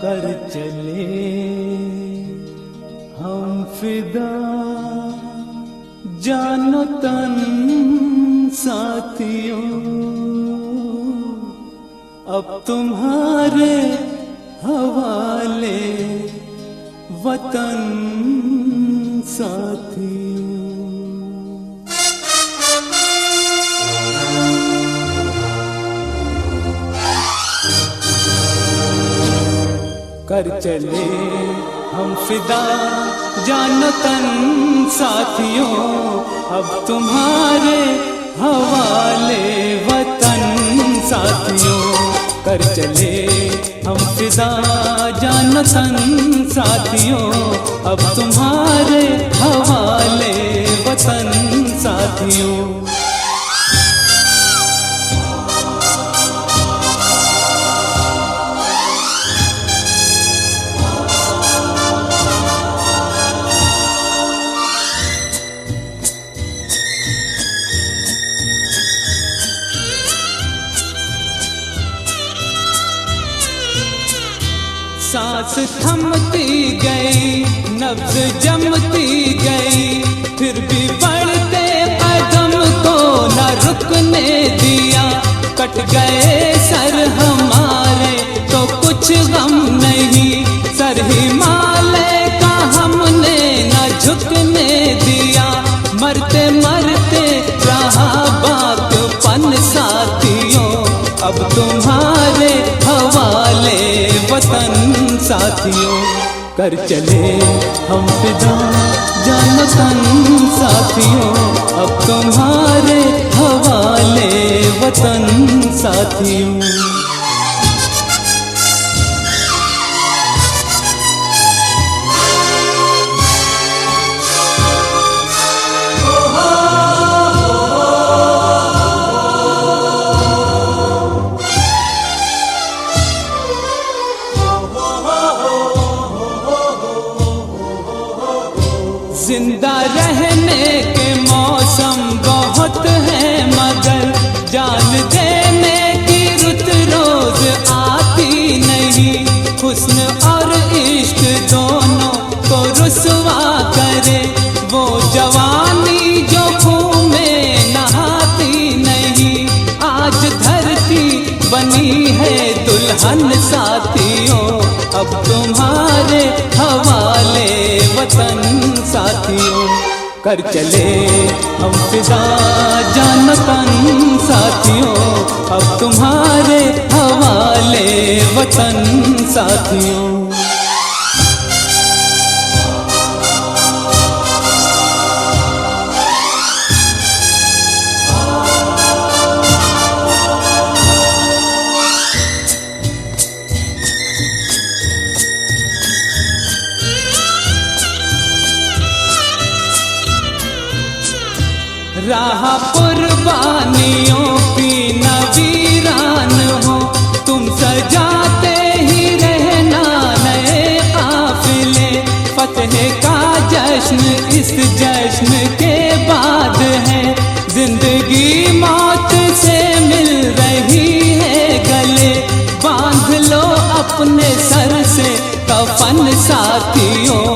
कर चले हम फिदा जानो तन साथियों, अब तुम्हारे हवाले वतन साथियों। कर चले हम फिदा जानो तन साथियों, अब तुम्हारे हवाले वतन साथियों। कर चले हम फिदा जानो तन साथियों, अब तुम्हारे हवाले वतन साथियों। सांस थमती गई, नब्ज़ जमती गई, फिर भी बढ़ते कदम को न रुकने दिया। कट गए सर हमारे तो कुछ गम नहीं, सर हिमालय का हमने न झुकने दिया। मरते मरते रहा बाकपन साथियों, अब तुम्हारे हवाले वतन साथियों। कर चले हम फिदा जानो तन साथियों, अब तुम्हारे हवाले वतन साथियों। जिंदा रहने के मौसम बहुत हैं, मगर जान देने की रुत रोज आती नहीं। हुस्न और इश्क दोनों को रुसवा करे वो जवानी जो खून में नहाती नहीं। आज धरती बनी है दुल्हन साथियों, अब तुम्हारे हवाले वतन साथियों। कर चले हम फिदा जानो तन साथियों, अब तुम्हारे हवाले वतन साथियों। राह कुर्बानियों की नवीरान हो, तुम सजाते ही रहना नए काफिले। फतह का जश्न इस जश्न के बाद है, जिंदगी मौत से मिल रही है गले। बांध लो अपने सर से कफन साथियों,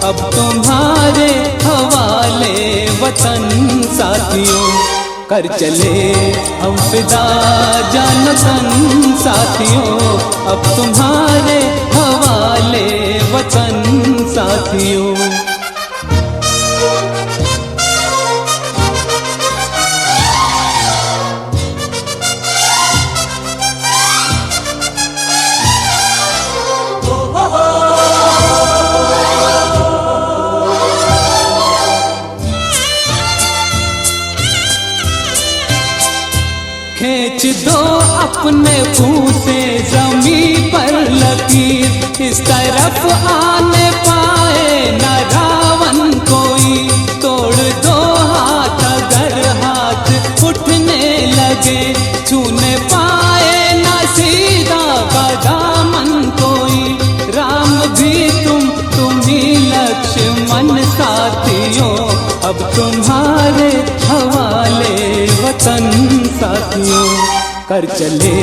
अब तुम्हारे हवाले वतन साथियों। कर चले हम फिदा जानो तन साथियों, अब तुम्हारे हवाले वतन साथियों। खींच दो अपने खून से ज़मीं पर लकीर, इस तरफ आने पाए न रावण कोई। तोड़ दो हाथ अगर हाथ उठने लगे, छूने पाए न सीधा का दामन कोई। राम भी तुम ही लक्ष्मण साथियों, अब तुम्हारे हवाले वतन साथियों। कर चले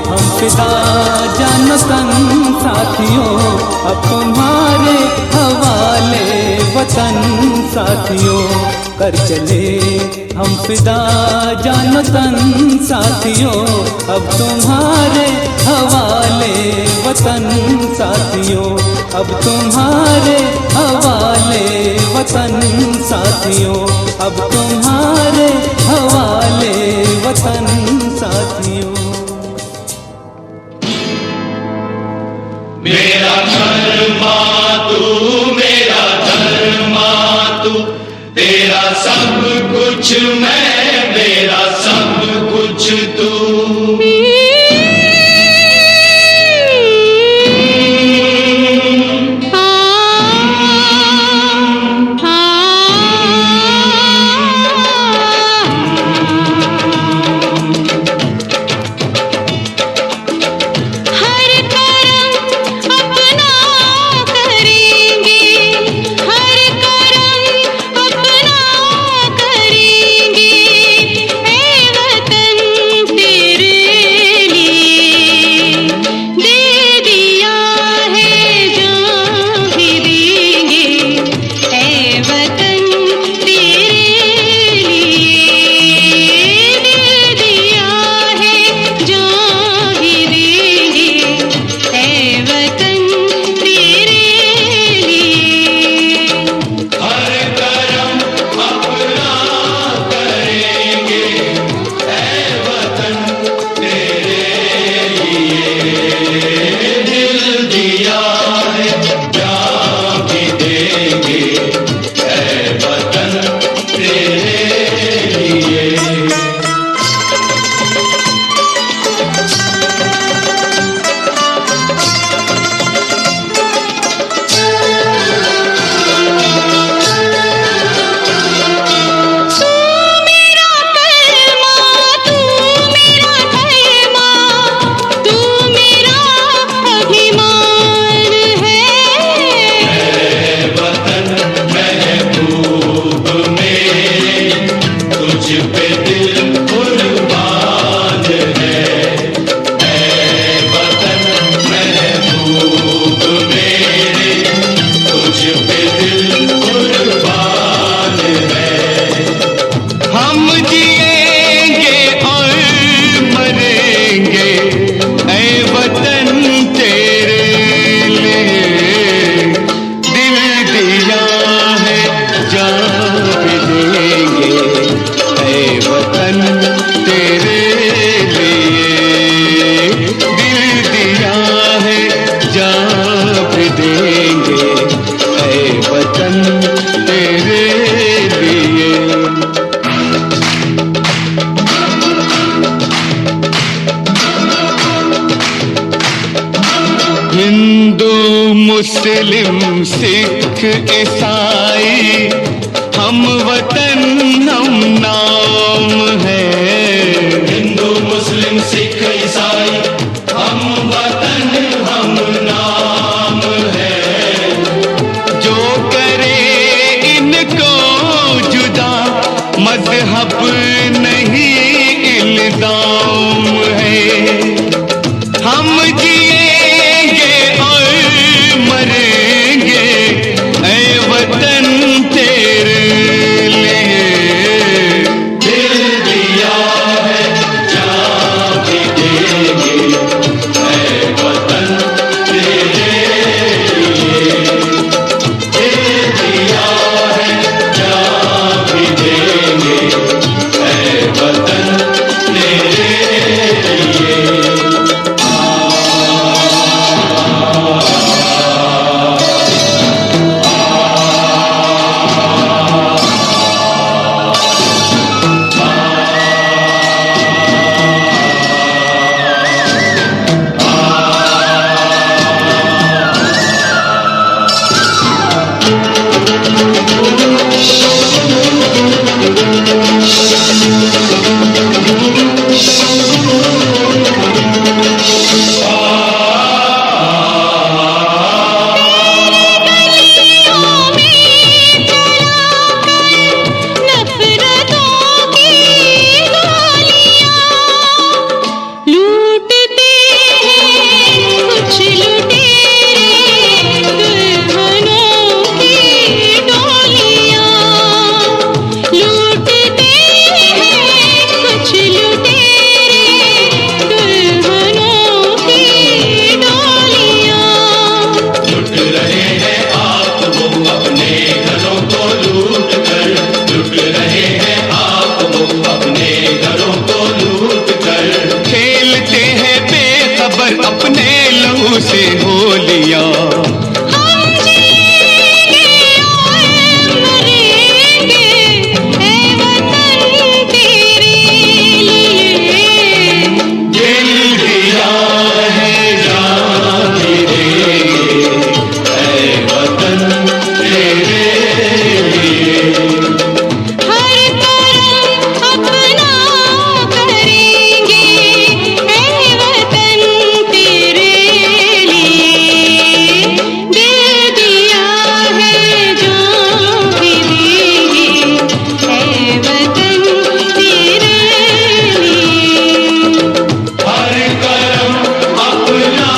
हम फिदा जानो तन साथियों, अब तुम्हारे हवाले वतन साथियों। कर चले हम फिदा जानो तन साथियों, अब तुम्हारे हवाले वतन साथियों, अब तुम्हारे हवाले वतन साथियों, अब तुम्हारे हवाले वतन साथियों। मेरा धर्मा तू, मेरा धर्मा तू, तेरा सब कुछ मैं, मेरा सब कुछ तू। हिंदू मुस्लिम सिख ईसाई हम वतन हम नाम है। हिंदू मुस्लिम सिख ईसाई हम वतन हम नाम है। जो करे इनको जुदा मजहब नहीं इल्जाम है। हम जिएंगे और मरेंगे ऐ वतन से होलियां। हम जिएंगे और मरेंगे ऐ वतन तेरे लिए। दिल दिया है जान भी देंगे ऐ वतन तेरे लिए। हर करम अपना करेंगे ऐ वतन तेरे लिए। दिल दिया है जान भी देंगे ऐ वतन तेरे लिए। हर करम अपना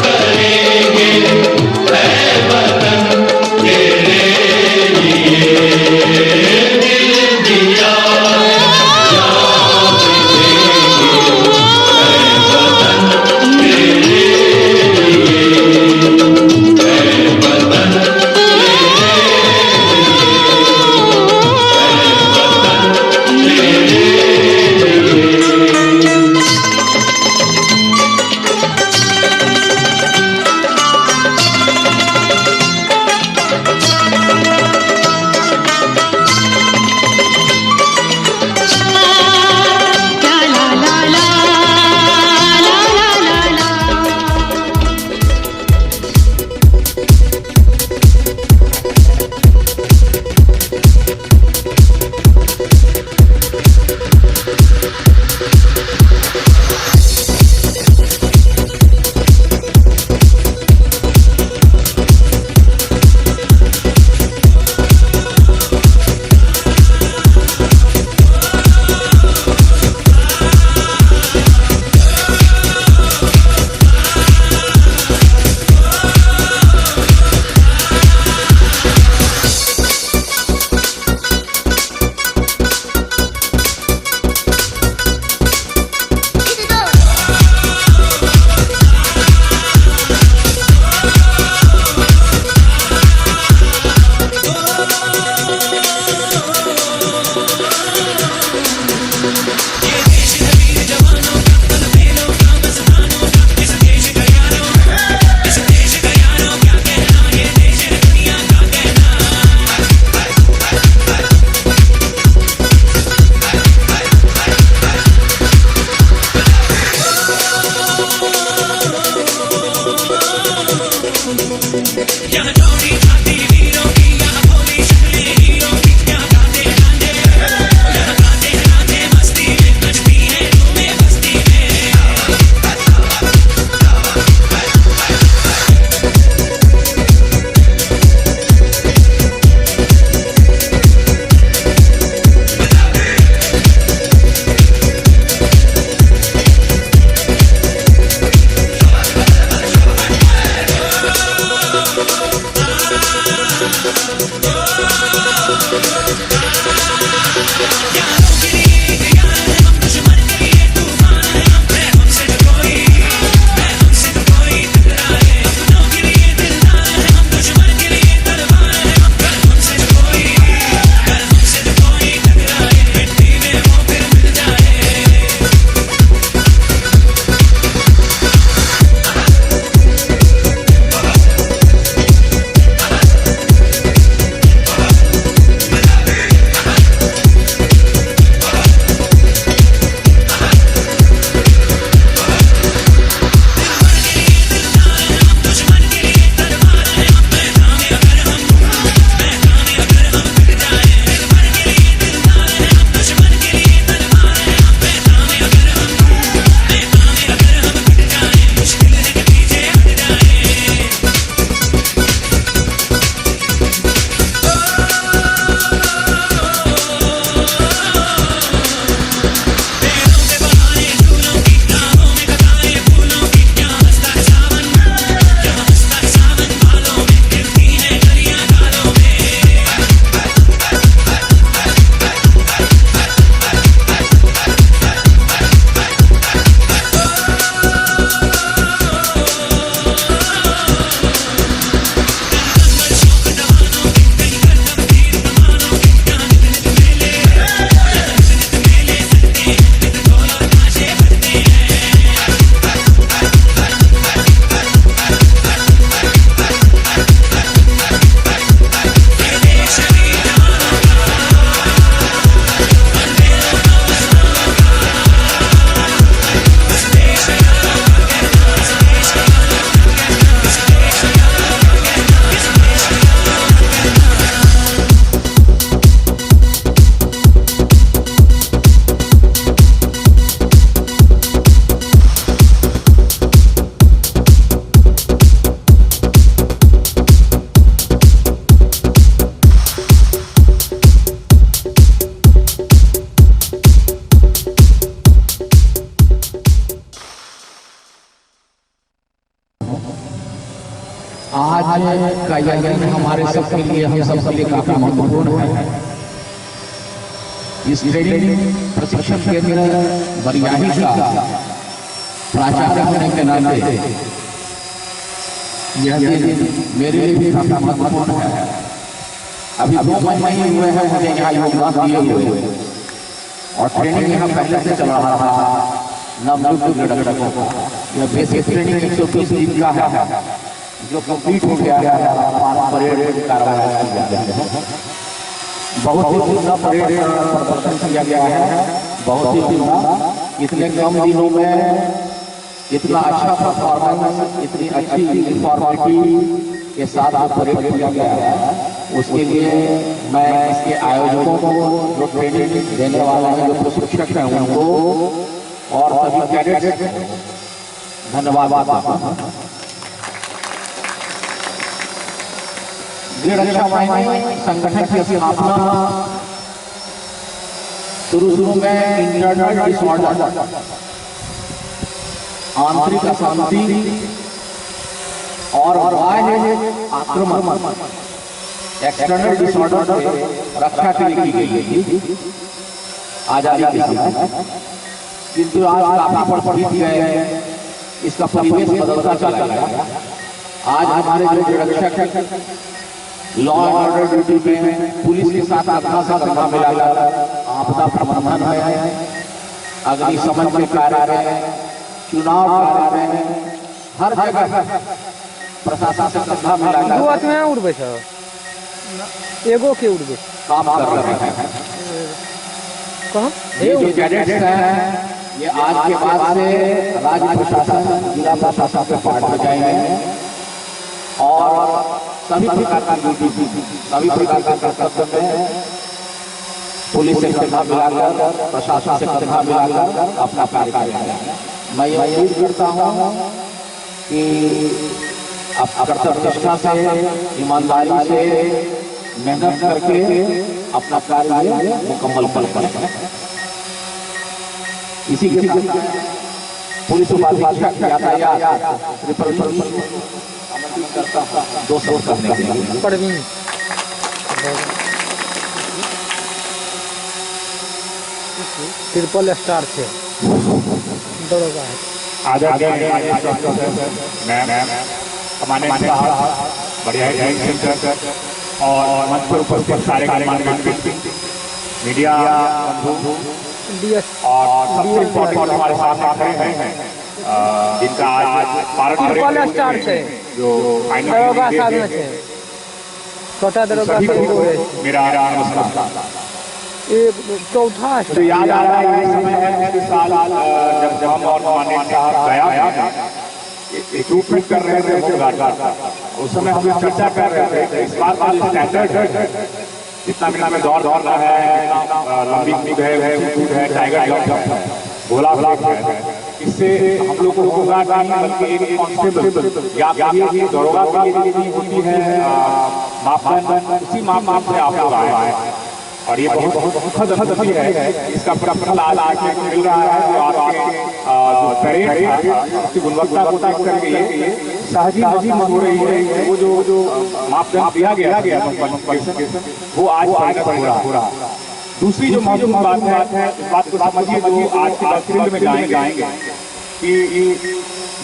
करेंगे ऐ वतन तेरे लिए। दिल दिया जान भी देंगे ऐ वतन तेरे ला ला ला ला ला ला ला। दिखाई जाती है हमारे सबके लिए, हम सबके लिए काफी महत्वपूर्ण है। इस ट्रेनिंग प्रशिक्षण केंद्र बरियाही का प्राचार्य होने के नाते यह दिन मेरे लिए भी काफी महत्वपूर्ण है। अभी 2 महीने ही हुए हैं मुझे यहाँ योगदान दिए हुए, और ट्रेनिंग यहाँ पहले से चल रहा था नवनियुक्त क्रीड़कों का। यह बेसिक ट्रेनिंग 120 दिन का है जो कंप्लीट हो गया है। परेड कार्रवाई की जा रही है, बहुत ही उम्दा परेड प्रदर्शन किया गया है, बहुत ही उम्दा। इतने कम दिनों में इतना अच्छा परफॉर्मेंस, इतनी अच्छी यूनिफॉर्मिटी के साथ परेड किया गया है, उसके लिए मैं इसके आयोजकों को, जो ट्रेनिंग देने वाले हैं, जो प्रशिक्षक हैं, उनको और सभी कैडेट्स धन्यवाद देता हूं। गृह रक्षा वाहिनी संगठन की स्थापना शुरू में इंटरनल डिसऑर्डर, आंतरिक अशांति और बाह्य आक्रमण, एक्सटर्नल डिसऑर्डर से रक्षा के लिए की गई थी आजादी के समय। किंतु आज काफी परिस्थिति है, इसका परिवेश बदलता चला गया। आज हमारे जो रक्षक लॉ एंड ऑर्डर ड्यूटी में पुलिस के साथ कंधा से कंधा मिलाकर आपदा प्रबंधन है, अग्निशमन के कार्य है, चुनाव कार्य है, हर जगह प्रशासन से कंधा मिलाकर उड़बे एगो के उड़बे काम कर रहे हैं। ये जो कैडेट्स हैं, ये आज के बाद से राज्य प्रशासन, जिला प्रशासन के पार्ट हो जाएंगे और सभी प्रकार की ड्यूटी, सभी प्रकार के कर्तव्य में पुलिस से कंधा मिलाकर, प्रशासन से कंधा मिलाकर अपना कार्य करेंगे। मैं ये उम्मीद करता हूँ कि आप कर्तव्य निष्ठा से, ईमानदारी से, मेहनत करके अपना कार्य मुकम्मल कर पाएंगे। इसी के साथ पुलिस उपाधीक्षक यातायात करता हूँ 200 करने के लिए परवीन ट्रिपल स्टार से दरोगा है। हमारे बढ़िया सेंटर और मंच पर उपस्थित सारे मीडिया और सबसे इम्पोर्टेंट हमारे साथ खड़े हैं जिनका आज ट्रिपल स्टार से जो दरोगा साधन से छोटा दरोगा से मेरा नमस्कार। एक चौथा तो याद आ रहा है, समय है पिछले साल जब हम और माननीय साहब गया रिक्रूटमेंट कर रहे थे होमगार्ड का, उस समय हम लोग चर्चा कर रहे थे इस बार का स्टैंडर्ड जितना मिनट में दौड़ रहा है, लंबी कूद है, टाइगर जंप है, गोला है, इससे हम लोग को होमगार्ड नहीं बल्कि एक कांस्टेबल या दरोगा की होती है मापदंड, उसी माप से आप लोग आए हैं और ये बहुत दुखद है। इसका फल आज आके मिल रहा है। जो आपके जो परेड उसकी गुणवत्ता को देख करके ये सहजी हो रही है। वो जो मापदंड दिया गया वो आज हो रहा। दूसरी जो महत्वपूर्ण बात है, इस बात को समझिए जो आज के फील्ड में गाएंगे कि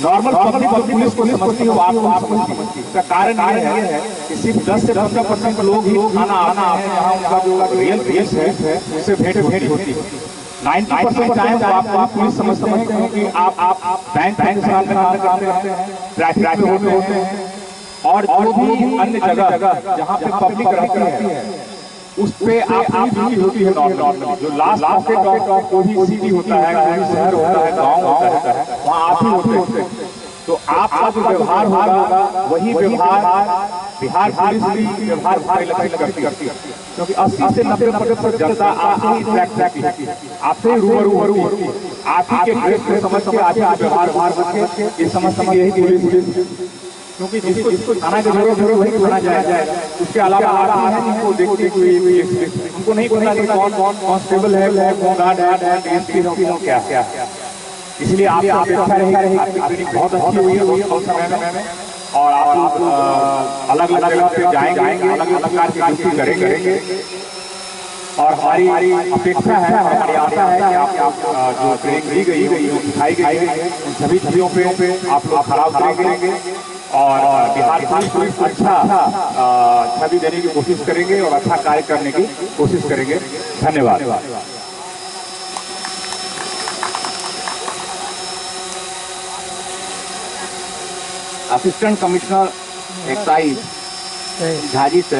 नॉर्मल पब्लिक पुलिस को समझती हो, आप समझती। इसका कारण ये है कि सिर्फ 10 से 15% लोग ही खाना आते हैं, यहाँ उनका जो रियल फेस है उससे भेंट होती है। 90% टाइम आप पुलिस समझते हैं कि आप बैंक में काम करते हैं, ट्रैफिक में होते हैं और जो भी अन्य जगह जहाँ पे पब्लिक रहती है उस पे आप होती है नॉर्मल। जो लास्ट ऑफ कोई भी सिटी होता है, कोई शहर होता है, गांव होता है, वहाँ आप ही होते हैं। तो आपका जो व्यवहार होगा वही व्यवहार बिहार पुलिस भी व्यवहार करती है, क्योंकि 80 से 90% जनता आपसे इंटरेक्ट करती है, आपसे रूबरू होती है, आप ही के ड्रेस को समझ के, आप ही व्यवहार करके ये समझ यही पुलिस, क्योंकि जिसको थाना की जरूरत है वही थाना जाए। उसके अलावा आप उनको देखते हुए उनको नहीं पता कि कौन कांस्टेबल है, कौन गार्ड है, डीएसपी है, क्या। इसलिए आप अच्छा रहेगा। बहुत अच्छी हुई है समय में और आप लोग अलग अलग जगह पे जाएंगे, अलग अलग प्रकार की ड्यूटी करेंगे और हमारी अपेक्षा है, हमारी आशा है कि आप जो ट्रेनिंग दी गई, जो सिखाई गई है, उन सभी चीजों पे आप लोग खराब करेंगे और बिहार पुलिस को अच्छा छवि देने की कोशिश करेंगे और अच्छा कार्य करने की कोशिश करेंगे। धन्यवाद। असिस्टेंट कमिश्नर एक्साइज झाजी से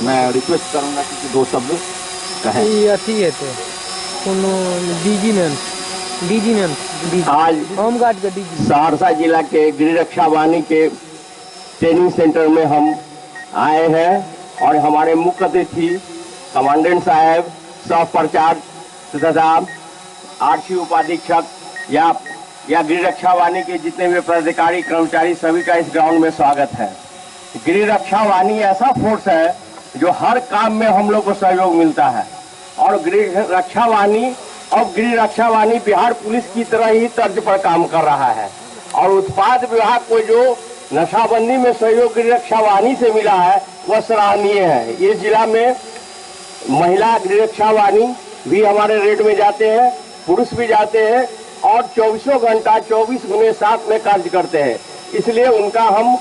मैं रिक्वेस्ट करूंगा कि 2 शब्द कहें। ये अथी है तो कोनो डीजी मैम आज होमगार्ड का डीजी सहरसा जिला के गृह रक्षा वाहिनी के ट्रेनिंग सेंटर में हम आए हैं और हमारे मुख्य अतिथि कमांडेंट साहब, सब प्रचार तथा आरक्षी उपाधीक्षक या गृह रक्षा वाहिनी के जितने भी पदाधिकारी कर्मचारी सभी का इस ग्राउंड में स्वागत है। गृह रक्षा वाहिनी ऐसा फोर्स है जो हर काम में हम लोग को सहयोग मिलता है और गृह रक्षा वाहिनी अब गृह रक्षा वाहिनी बिहार पुलिस की तरह ही तर्ज पर काम कर रहा है और उत्पाद विभाग को जो नशाबंदी में सहयोग गृह रक्षा वाहिनी से मिला है वह सराहनीय है। इस जिला में महिला गृह रक्षा वाहिनी भी हमारे रेड में जाते हैं, पुरुष भी जाते हैं और 24 घंटा 24/7 में कार्य करते हैं, इसलिए उनका हम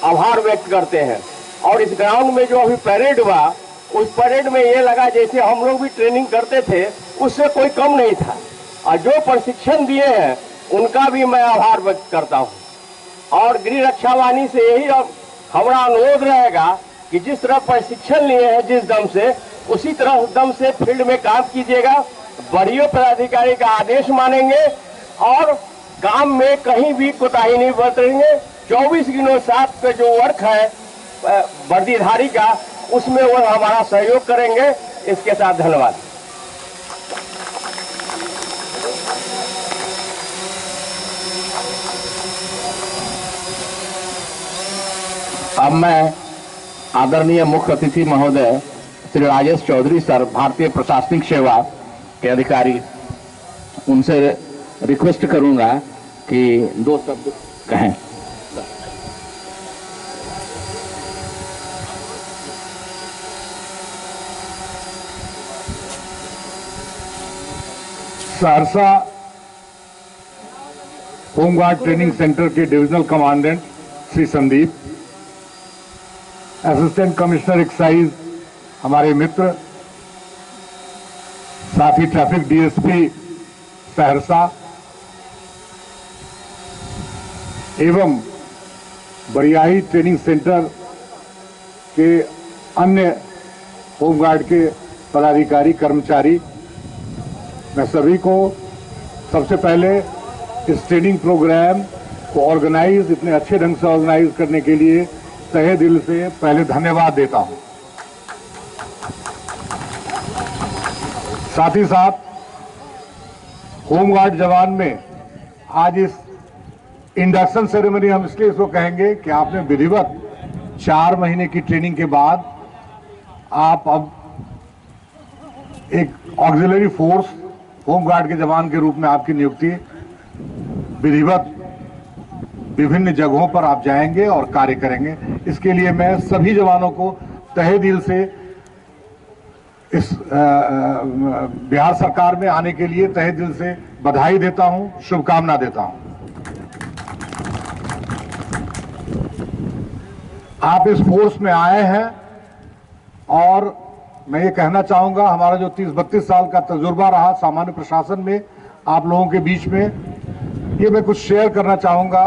आभार व्यक्त करते हैं। और इस ग्राउंड में जो अभी परेड हुआ, उस परेड में ये लगा जैसे हम लोग भी ट्रेनिंग करते थे, उससे कोई कम नहीं था और जो प्रशिक्षण दिए हैं उनका भी मैं आभार व्यक्त करता हूँ। और गृह रक्षा वाहिनी से यही हमारा अनुरोध रहेगा कि जिस तरह प्रशिक्षण लिए हैं जिस दम से, उसी तरह दम से फील्ड में काम कीजिएगा। वरीय पदाधिकारी का आदेश मानेंगे और काम में कहीं भी कोताही नहीं बरतेंगे। 24/7 का जो वर्क है वर्दीधारी का, उसमें वो हमारा सहयोग करेंगे। इसके साथ धन्यवाद। अब मैं आदरणीय मुख्य अतिथि महोदय श्री राजेश चौधरी सर, भारतीय प्रशासनिक सेवा के अधिकारी, उनसे रिक्वेस्ट करूंगा कि 2 शब्द कहें। सहरसा होमगार्ड ट्रेनिंग सेंटर के divisional commandant Shri Sandeep, assistant commissioner excise हमारे मित्र, साथ ही ट्रैफिक डीएसपी सहरसा एवं बरियाही ट्रेनिंग सेंटर के अन्य होमगार्ड के पदाधिकारी कर्मचारी, मैं सभी को सबसे पहले इस ट्रेनिंग प्रोग्राम को ऑर्गेनाइज, इतने अच्छे ढंग से ऑर्गेनाइज करने के लिए तहे दिल से पहले धन्यवाद देता हूं। साथ ही साथ होमगार्ड जवान में आज इस इंडक्शन सेरेमनी हम इसलिए इसको कहेंगे कि आपने विधिवत 4 महीने की ट्रेनिंग के बाद आप अब एक ऑक्सिलरी फोर्स होमगार्ड के जवान के रूप में आपकी नियुक्ति विधिवत विभिन्न जगहों पर आप जाएंगे और कार्य करेंगे। इसके लिए मैं सभी जवानों को तहे दिल से इस बिहार सरकार में आने के लिए तहे दिल से बधाई देता हूं, शुभकामना देता हूं। आप इस फोर्स में आए हैं और मैं ये कहना चाहूंगा, हमारा जो 30-32 साल का तजुर्बा रहा सामान्य प्रशासन में आप लोगों के बीच में, ये मैं कुछ शेयर करना चाहूंगा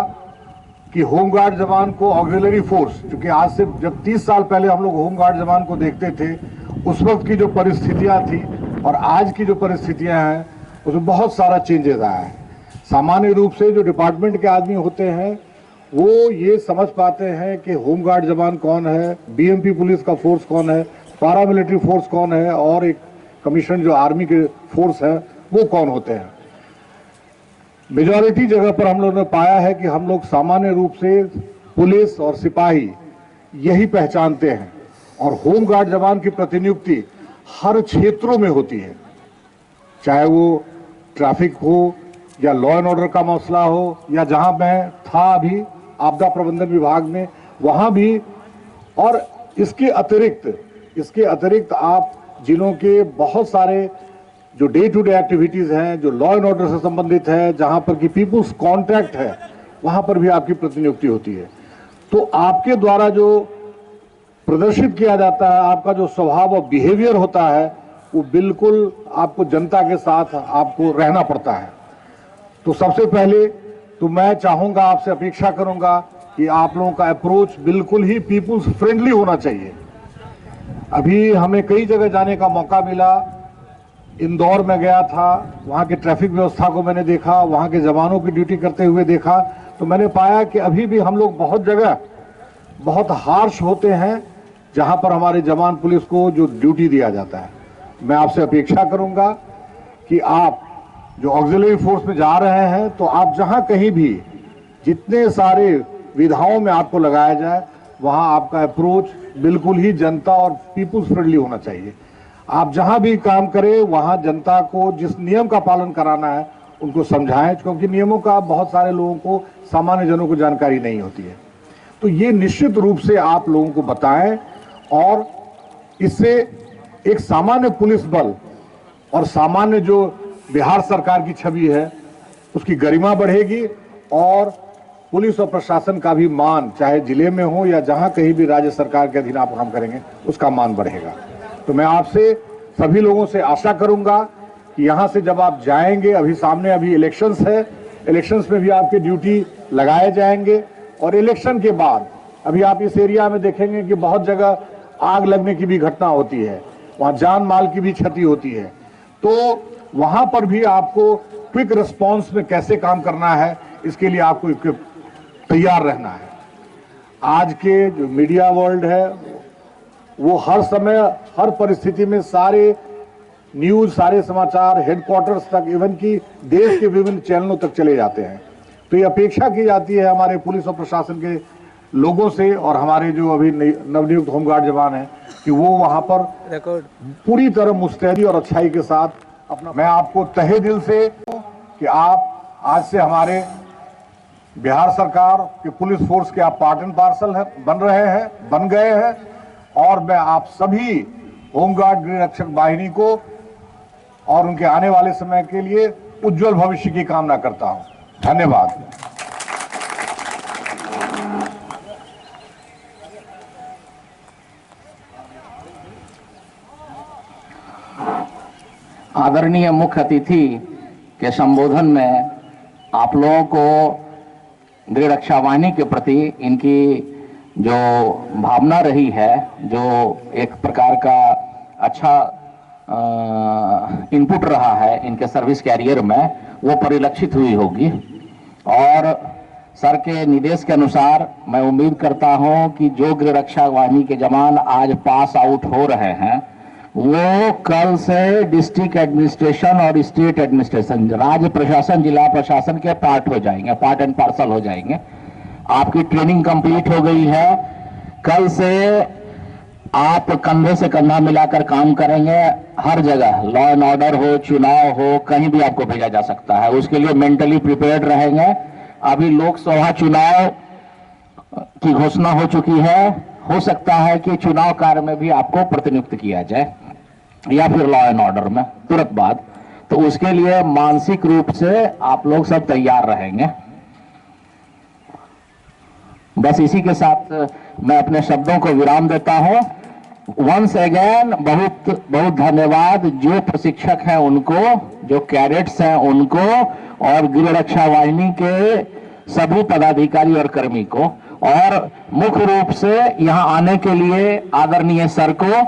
कि होमगार्ड जवान को ऑक्सिलरी फोर्स, क्योंकि आज से जब 30 साल पहले हम लोग होमगार्ड जवान को देखते थे, उस वक्त की जो परिस्थितियां थी और आज की जो परिस्थितियां हैं उसमें बहुत सारा चेंजेस आया है। सामान्य रूप से जो डिपार्टमेंट के आदमी होते हैं वो ये समझ पाते हैं कि होमगार्ड जवान कौन है, बीएमपी पुलिस का फोर्स कौन है, पैरामिलिट्री फोर्स कौन है और एक कमीशन जो आर्मी के फोर्स है वो कौन होते हैं। मेजॉरिटी जगह पर हम लोगों ने पाया है कि हम लोग सामान्य रूप से पुलिस और सिपाही यही पहचानते हैं और होमगार्ड जवान की प्रतिनियुक्ति हर क्षेत्रों में होती है, चाहे वो ट्रैफिक हो या लॉ एंड ऑर्डर का मसला हो या जहां मैं था अभी आपदा प्रबंधन विभाग में, वहाँ भी। और इसके अतिरिक्त आप जिलों के बहुत सारे जो डे टू डे एक्टिविटीज़ हैं, जो लॉ एंड ऑर्डर से संबंधित है, जहाँ पर कि पीपुल्स कॉन्टैक्ट है, वहाँ पर भी आपकी प्रतिनियुक्ति होती है। तो आपके द्वारा जो प्रदर्शित किया जाता है, आपका जो स्वभाव और बिहेवियर होता है, वो बिल्कुल आपको जनता के साथ आपको रहना पड़ता है। तो सबसे पहले तो मैं चाहूँगा, आपसे अपेक्षा करूँगा कि आप लोगों का अप्रोच बिल्कुल ही पीपुल्स फ्रेंडली होना चाहिए। अभी हमें कई जगह जाने का मौका मिला। इंदौर में गया था, वहाँ की ट्रैफिक व्यवस्था को मैंने देखा, वहाँ के जवानों की ड्यूटी करते हुए देखा, तो मैंने पाया कि अभी भी हम लोग बहुत जगह बहुत हार्श होते हैं जहाँ पर हमारे जवान पुलिस को जो ड्यूटी दिया जाता है। मैं आपसे अपेक्षा करूँगा कि आप जो ऑक्सिलरी फोर्स में जा रहे हैं, तो आप जहाँ कहीं भी जितने सारे विधाओं में आपको लगाया जाए, वहाँ आपका अप्रोच बिल्कुल ही जनता और पीपुल्स फ्रेंडली होना चाहिए। आप जहाँ भी काम करें, वहाँ जनता को जिस नियम का पालन कराना है उनको समझाएं, क्योंकि नियमों का बहुत सारे लोगों को, सामान्य जनों को जानकारी नहीं होती है। तो ये निश्चित रूप से आप लोगों को बताएं, और इससे एक सामान्य पुलिस बल और सामान्य जो बिहार सरकार की छवि है, उसकी गरिमा बढ़ेगी, और पुलिस और प्रशासन का भी मान, चाहे जिले में हो या जहां कहीं भी राज्य सरकार के अधीन आप काम करेंगे, उसका मान बढ़ेगा। तो मैं आपसे सभी लोगों से आशा करूंगा कि यहां से जब आप जाएंगे, अभी सामने अभी इलेक्शंस है, इलेक्शंस में भी आपकी ड्यूटी लगाए जाएंगे, और इलेक्शन के बाद अभी आप इस एरिया में देखेंगे कि बहुत जगह आग लगने की भी घटना होती है, वहां जान माल की भी क्षति होती है। तो वहां पर भी आपको क्विक रिस्पांस में कैसे काम करना है, इसके लिए आपको तैयार रहना है। आज के जो मीडिया वर्ल्ड है, वो हर समय, हर परिस्थिति में सारे न्यूज, सारे समाचार हेडक्वार्टर्स तक, इवन कि देश के विभिन्न चैनलों तक चले जाते हैं। तो ये अपेक्षा की जाती है हमारे पुलिस और प्रशासन के लोगों से, और हमारे जो अभी नवनियुक्त होमगार्ड जवान हैं, कि वो वहां पर पूरी तरह मुस्तैदी और अच्छाई के साथ अपना। मैं आपको तहे दिल से कि आप आज से हमारे बिहार सरकार के पुलिस फोर्स के आप पार्ट एंड पार्सल है, बन गए हैं, और मैं आप सभी होमगार्ड गृह रक्षक बाहिनी को और उनके आने वाले समय के लिए उज्जवल भविष्य की कामना करता हूं। धन्यवाद। आदरणीय मुख्य अतिथि के संबोधन में आप लोगों को गृह रक्षा वाहिनी के प्रति इनकी जो भावना रही है, जो एक प्रकार का अच्छा इनपुट रहा है इनके सर्विस कैरियर में, वो परिलक्षित हुई होगी। और सर के निर्देश के अनुसार मैं उम्मीद करता हूं कि जो गृह रक्षा वाहिनी के जवान आज पास आउट हो रहे हैं, वो कल से डिस्ट्रिक्ट एडमिनिस्ट्रेशन और स्टेट एडमिनिस्ट्रेशन, राज्य प्रशासन, जिला प्रशासन के पार्ट हो जाएंगे, पार्ट एंड पार्सल हो जाएंगे। आपकी ट्रेनिंग कंप्लीट हो गई है, कल से आप कंधे से कंधा मिलाकर काम करेंगे। हर जगह लॉ एंड ऑर्डर हो, चुनाव हो, कहीं भी आपको भेजा जा सकता है, उसके लिए मेंटली प्रिपेयर्ड रहेंगे। अभी लोकसभा चुनाव की घोषणा हो चुकी है, हो सकता है कि चुनाव कार्य में भी आपको प्रतिनियुक्त किया जाए, या फिर लॉ एंड ऑर्डर में तुरंत बाद। तो उसके लिए मानसिक रूप से आप लोग सब तैयार रहेंगे। बस इसी के साथ मैं अपने शब्दों को विराम देता हूं। वंस अगेन बहुत बहुत धन्यवाद जो प्रशिक्षक हैं उनको, जो कैडेट्स हैं उनको, और गृह रक्षा वाहिनी के सभी पदाधिकारी और कर्मी को, और मुख्य रूप से यहां आने के लिए आदरणीय सर को,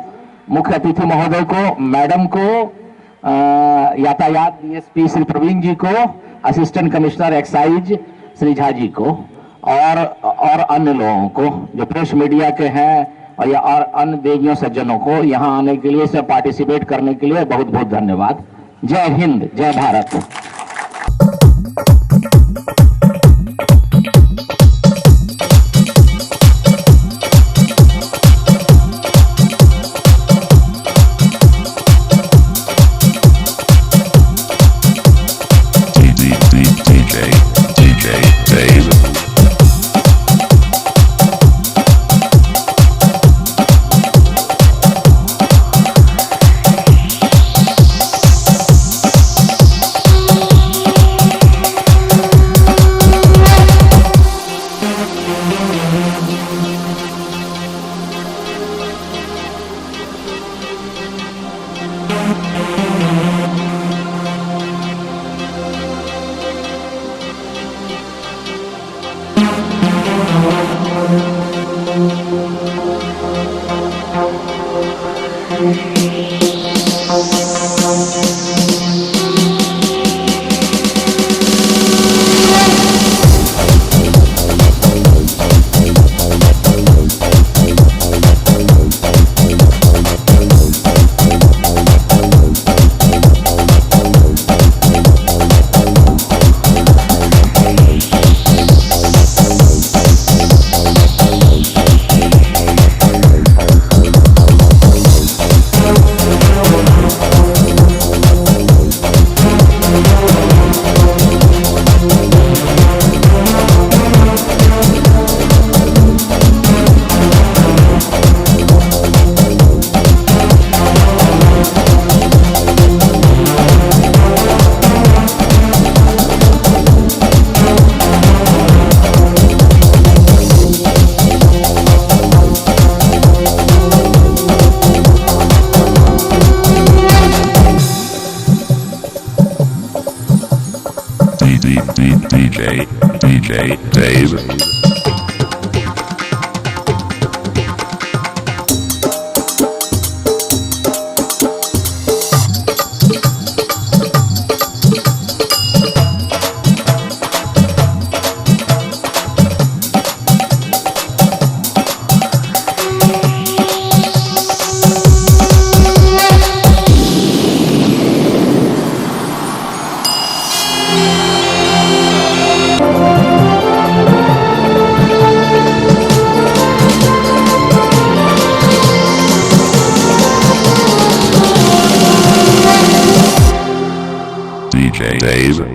मुख्य अतिथि महोदय को, मैडम को, यातायात डीएसपी श्री प्रवीण जी को, assistant commissioner excise Shri Jha ji को, और अन्य लोगों को जो प्रेस मीडिया के हैं, और अन्य देवियों सज्जनों को यहां आने के लिए, से पार्टिसिपेट करने के लिए बहुत बहुत धन्यवाद। जय हिंद, जय Bharat. DJ Dave. DJ Dave. DJ Dave.